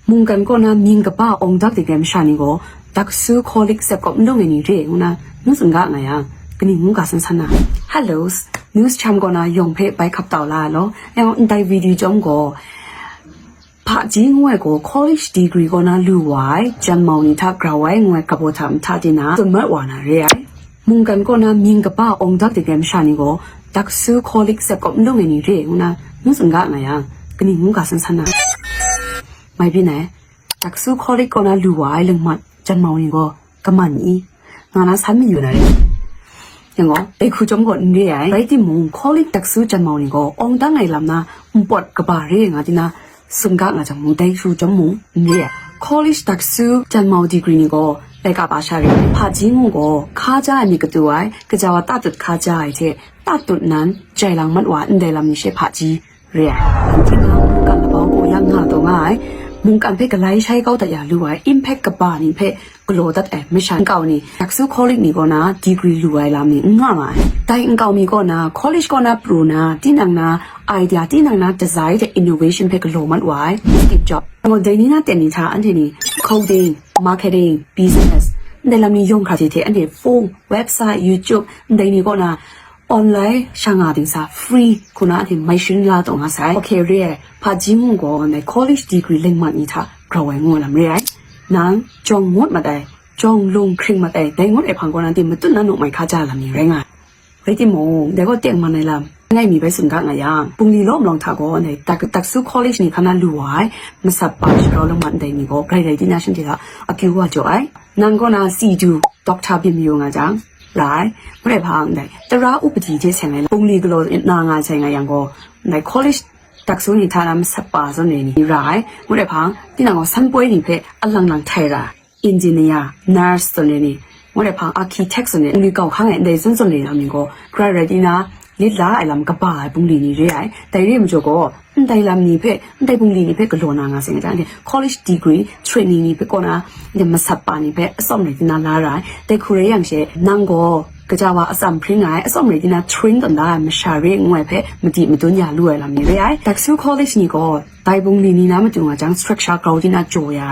Mungkan ko na mingkapa ong dak digem shani go daksu kolik sep ko ndong ni re una nusunga ngaya kini ngunga san sana hello news cham ko na yong phe bai khap taw la lo yang dai video jom go pha ji ngwe ko college degree ko na lu wai jan mau ni tha gra wai ngwe ka bo tham tha din na tu mat wa na re ai mungkan ko na mingkapa ong dak digem shani go daksu kolik sep ko ndong ni re una nusunga ngaya kini ngunga san sana mai bi ne daksu kolik ko na lu wai leng mat jan mau ni go kaman i ngana san mi yu na reยังก็ไอ้คู่จอมก่อนเรื่อยไปที่มุงคอลิกตักซื้อจันมองนี่ก็องตั้งไงลำนะปวดกระบาเรื่องอ่ะที่น่ะสุนกักอ่ะจังมุงได้คู่จอมมุงเรื่อยคอลิกตักซื้อจันมองดีกรีนี่ก็ไปกับอาชาเรื่องพาจิงก็ข้าจ้ามีกระตัวไอ้ก็จะว่าตัดตุดข้าจ้าไอ้เท่ตัดตุดนั้นใจหลังมัดว่าอันใดลำนี่ใช่พาจีเรื่อยที่น่ะกันละบ้องโอยังหาตัวง่ายมุงกันเพ่กไลใช้เก้าแต่อย่ารู้ไว้ impact กับบ้านนี่เพ่กลัวตัดไม่ชันเก่านี่อยากซื้อ college นี่ก็นะ degree รู้ไว้ลำนี่ง่ายไหมแต่เก่ามีก็นะ college ก็นะปรูนะที่นั่งนะ idea ที่นั่งนะ design แต่ innovation เพ่กลัวมันไว้ Steve Jobs แต่เดี๋ยวนี้นะเดี๋ยวนี้ท่าอันนี้ coding marketing business เดี๋ยวลำนี้ยงค่ะที่เท่อันนี้ phone website YouTube เดี๋ยวนี้ก็นะออนไลน์ช่างงานดิ้งซาฟรีคุณอาทิตย์ไม่ชินลาตรงอาศัยโอเคเรียพาจิงก็ใน college degree เล่งมันนี่ท่ากระไว้งวลำเรียนั้นจงงดมาได้จงลงครึ่งมาได้งดไอ้พังก็นั้นที่มันตุ้นนั้นหนุ่มไม่ข้าจ้าลำนี้ไรงานไปที่โมเดี๋ยวก็เตียงมันในลำง่ายมีไปสุนกักไงยังปุ่งลีล้อมลองท่าก็ในตักสู้ college นี่ขนาดรวยมาสับปะชเราลงมันได้นี่ก็ใครๆที่น่าสนใจละอากิวว่าจ่อยนั่นก็น่าซีดูด็อกเตอร์พิมพ์อยู่ไงจังหลายไม่ได้พังได้แต่เราอุปถัมภ์ที่เชียงใหม่ปุ่งลีก็เลยนางานเชียงใหม่ยังก็ใน college ตักสู้นี่ท่านั้นสับปะส่วนนี้หลายไม่ได้พังที่นางก็สันป่วยนี่เพ่อันหลังไทยละ engineer nurse ส่วนนี้ไม่ได้พัง architect ส่วนนี้มีเก่าข้างในส่วนนี้ทำนี่ก็ใครๆที่น่าลิดละไอ้ลำกระบะปุ่งลีนี่เรื่อยแต่เรื่องมันจะก็ได้ลำนี้เพ่ได้ปุ่งลีนี่เพ่ก็โดนนางานเชียงใหม่ college degree training นี่เพ่ก็นะเดี๋ยวมาสับปะนี่เพ่สอนในที่น่าละลายแต่คุยอย่างเช่นนางก็ก็จะว่าสัมผัสง่ายสมัยที่น่าเทรนต์ต่างๆมาชาร์ริ่งงวยเพ่มาดีมาตุนยาลุ่ยลำนี้เลยแต่สู้ college นี่ก็ได้บุงลีนี่นะมาดูว่าจัง structure เขาที่น่าโจย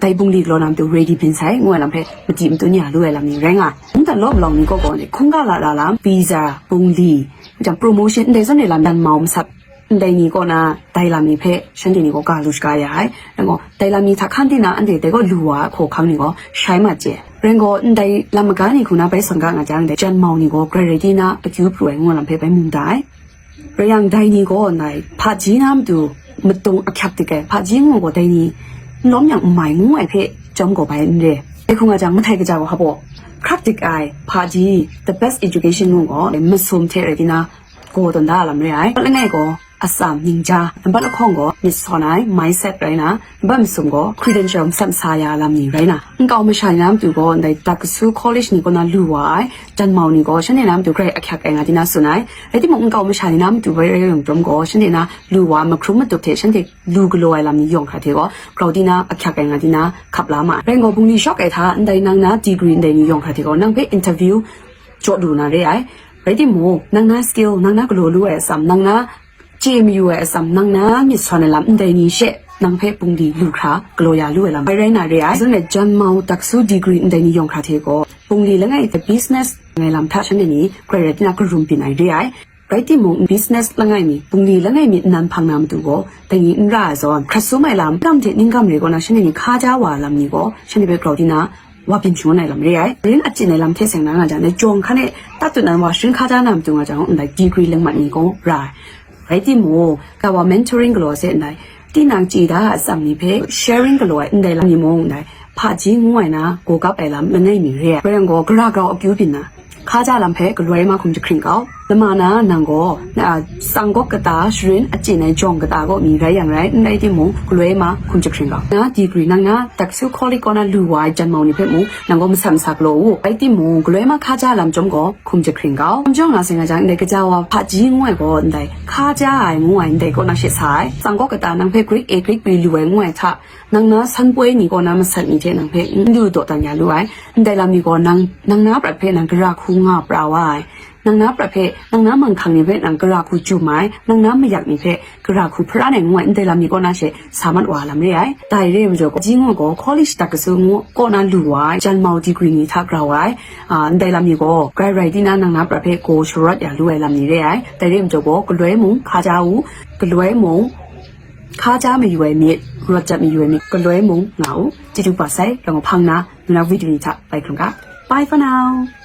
ได้บุงลีเรานำตัว ready เป็นใช่งวยลำเพ่มาดีมาตุนยาลุ่ยลำนี้แรงแต่รอบลองนี่ก็ก่อนคงก็ละลำ visa บุงลีจัง promotion ในส่วนในลำดันมอมสับได้นี่ก็นะได้ลำนี้เพ่ฉันที่นี่ก็การลุชกายแล้วก็ได้ลำนี้ถ้าขั้นที่น่ะอันเดียวก็รู้ว่าโคครั้งนี้ก็ใช้มาเจเรื่องก็ได้ลำการนี่คุณน่ะไปสังกัดอาจารย์ได้จันมองนี่ก็เกรดที่น่ะคิวปล่อยงวลำเพ่ไปมุมได้เรื่องได้นี่ก็ในพาจีน้ำดูมันตรงอักขระติแกพาจีงก็ได้นี่ล้มอย่างหมายงูไอ้เพ่จอมก็ไปเนี่ยไอ้คุณอาจารย์ไม่ไทยก็จะว่าเขาบอกครับติกไอ้พาจี the best education ก็มันสมเทอะไรที่น่ะก็ต้นได้ลำเลยแล้วไงก็อาสามนินจาบัลลังก์ก็มิสซอนไอ mindset ไรนะบัมสมก็ credential สัมสายาลำนี้ไรนะก็ไม่ใช่น้ำตัวก็ในตักสู้ college นี่ก็น่ารู้ว่าจันเมานี่ก็ฉันเนี่ยน้ำตัวใครอักขระเองที่น่าสนใจไอ้ที่มึงก็ไม่ใช่น้ำตัวไปเรื่องจอมก็ฉันเนี่ยนะรู้ว่ามันครุมมันตัวเทฉันเด็กรู้กลัวลำนี้ยองค่ะเทก็เราที่น่าอักขระเองที่น่าขับล้ามาเรื่องก็พรุ่งนี้ช็อกไอ้ท่าในนางนะ degree ในนี้ยองค่ะเทก็นั่งไป interview จดดูนะเรื่อยไอ้ที่มึงนางนะ skill นางนะกลัวรู้ไอ้ซ้ำนางนะGMU ไอ้สำนักนะมิสซอนในลำได้นี่เช่นังเพ่ปุ่งดีลูกค้ากลัวยาลุ่ยลำไปเรียนอะไรส่วนในจันเมาตักสู้ดีกรีได้นี่ยองคาเทก็ปุ่งดีแล้วไงแต่ business ไงลำท่าฉันในนี้เกรดที่นักรุมปีนไอเดียไปที่มุง business แล้วไงมีปุ่งดีแล้วไงมีนันพังน้ำตัวก็แต่นี่น่าสนครัสุไม่ลำลำเทนิ่งกำเริก็นะฉันในนี้ข้าจ้าว่าลำนี้ก็ฉันในไปกลัวที่นะว่าเป็นช่วงไหนลำเรียเรียนอาจารย์ในลำเทศงานอาจารย์ในจงขั้นในตัดตัวนั้นว่าฉันข้าจ้านำตัวอาจารย์ในดีกรีเรื่องมันนี้ก็ไรไอ้ที่โมกับว่า mentoring ก็รู้เสร็จได้ที่นางจีด้าสามีเพ่ sharing ก็รู้ได้ลำนี้โมงได้พาจีงวยนะกูกับไอ้ลำมันไม่มีเรื่องเรื่องก็กระกระอักยูบินนะข้าจะลำเพ่ก็รวยมาคงจะครึ่งเขาแล้วมานะนางก็สังก็กระตาชรินอาจารย์ในจงกระตาก็มีไรอย่างไรในที่โมก็รวยมาคงจะครึ่งเขานะดีกรีนางนะแต่สู้คอลิก็น่ารู้ว่าจันมองนี่เพ่โมนางก็ไม่ซ้ำซักโลไอ้ที่โมก็รวยมาข้าจะลำจงก็คงจะครึ่งเขาจงนะสิ่งอาจารย์ในก็จะว่าพาจีงวยก็ได้ข้าจะไอ้งวยได้ก็น่าเสียสายสังก็กระตานางเพ่กรีกเอกรีกบีรวยงวยท่านางนะสันป่วยนี่ก็น่ามาสั่นนี่เท่นางเพ่ดูตัวต่างอย่างรวยได้ลำนี่ก็นางนะประเภทนางกระคู่งาปลาว่า นางน้าประเภทนางน้ามังคังนี่เพ่นางกระคูจูไม้นางน้าไม่อยากนี่เพ่กระคูพระในงวยอินเตลามีก็น่าเชสามัญว่าลำเลยไอ้แต่เรื่องจะก็จริงว่าก็คอลเลจตักสูงก็น่ารู้ไว้จันมาดีกรีนี่ทักเราไว้อินเตลามีก็ไกลๆที่นั่นนางน้าประเภทโกชรัดอย่ารู้ไอ้ลำนี้เลยไอ้แต่เรื่องจะก็กล้วยมุงข้าเจ้ากล้วยมุงข้าเจ้าไม่อยู่ไอ้เมียรถจะไม่อยู่ไอ้เมียกล้วยมุงเหงาจิตุปัสไซลองพังนะดูนะวิดีโอนี้ทักไปครั้งกัน Bye for now